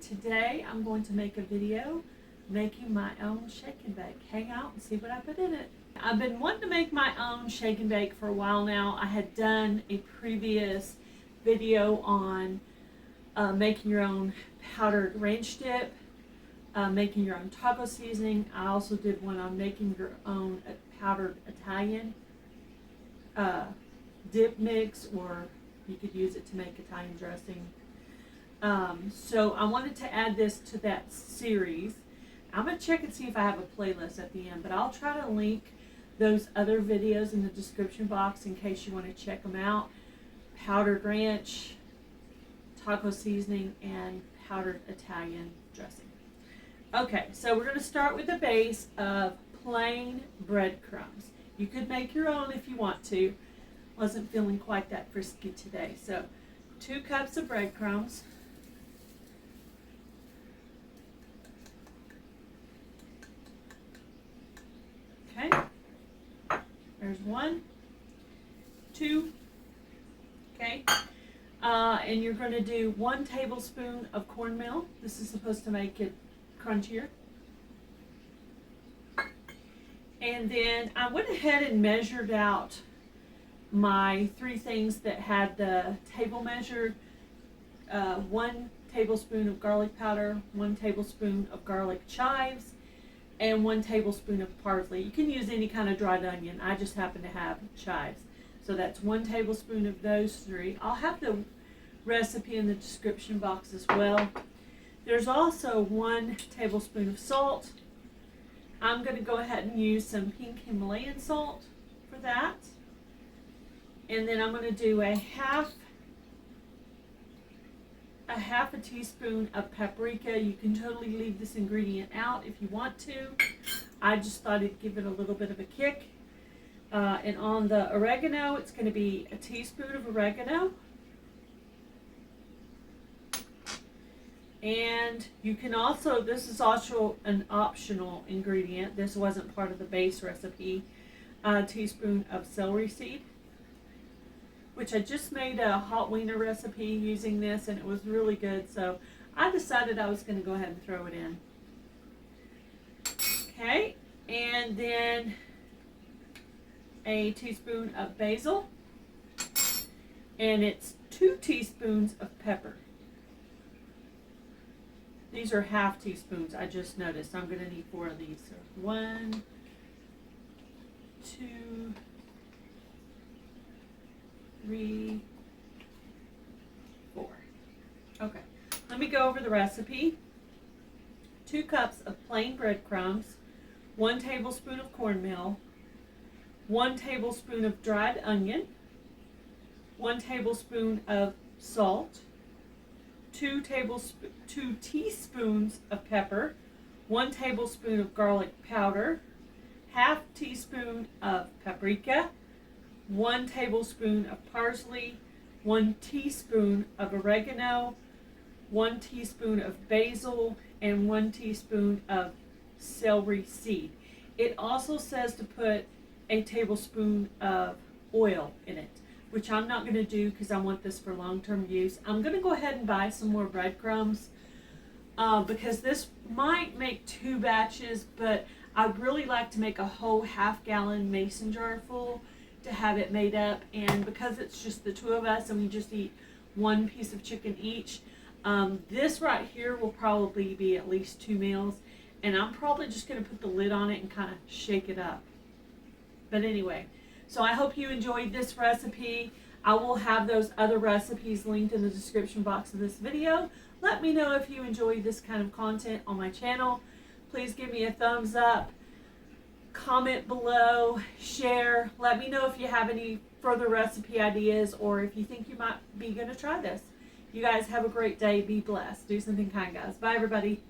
Today I'm going to make a video making my own shake and bake. Hang out and see what I put in it. I've been wanting to make my own shake and bake for a while now. I had done a previous video on making your own powdered ranch dip, making your own taco seasoning. I also did one on making your own powdered Italian dip mix, or you could use it to make Italian dressing. So I wanted to add this to that series. I'm going to check and see if I have a playlist at the end, but I'll try to link those other videos in the description box in case you want to check them out. Powdered ranch, taco seasoning, and powdered Italian dressing. Okay, so we're going to start with the base of plain breadcrumbs. You could make your own if you want to. Wasn't feeling quite that frisky today. So 2 cups of breadcrumbs. Okay, there's 1, 2, okay, and you're going to do 1 tablespoon of cornmeal. This is supposed to make it crunchier. And then I went ahead and measured out my 3 things that had the table measure. 1 tablespoon of garlic powder, 1 tablespoon of garlic chives, and 1 tablespoon of parsley. You can use any kind of dried onion. I just happen to have chives. So that's 1 tablespoon of those 3. I'll have the recipe in the description box as well. There's also 1 tablespoon of salt. I'm going to go ahead and use some pink Himalayan salt for that. And then I'm going to do a half a teaspoon of paprika. You can totally leave this ingredient out if you want to. I just thought it'd give it a little bit of a kick. And on the oregano, it's going to be a teaspoon of oregano. And you can also, this is also an optional ingredient. This wasn't part of the base recipe. A teaspoon of celery seed, which I just made a hot wiener recipe using this, and it was really good. So I decided I was going to go ahead and throw it in. Okay, and then a teaspoon of basil, and it's 2 teaspoons of pepper. These are half teaspoons, I just noticed. I'm going to need 4 of these. So 1, 2, 3, 4. Okay, let me go over the recipe. 2 cups of plain breadcrumbs, 1 tablespoon of cornmeal, 1 tablespoon of dried onion, 1 tablespoon of salt, 2 teaspoons of pepper, 1 tablespoon of garlic powder, half teaspoon of paprika, 1 tablespoon of parsley, 1 teaspoon of oregano, 1 teaspoon of basil, and 1 teaspoon of celery seed. It also says to put a tablespoon of oil in it, which I'm not going to do because I want this for long-term use. I'm going to go ahead and buy some more breadcrumbs because this might make 2 batches, but I'd really like to make a whole half-gallon mason jar full to have it made up. And because it's just the 2 of us and we just eat 1 piece of chicken each, this right here will probably be at least 2 meals, and I'm probably just going to put the lid on it and kind of shake it up. But anyway, so I hope you enjoyed this recipe. I will have those other recipes linked in the description box of this video. Let me know if you enjoy this kind of content on my channel. Please give me a thumbs up, comment below, share. Let me know if you have any further recipe ideas or if you think you might be going to try this. You guys have a great day. Be blessed. Do something kind, guys. Bye, everybody.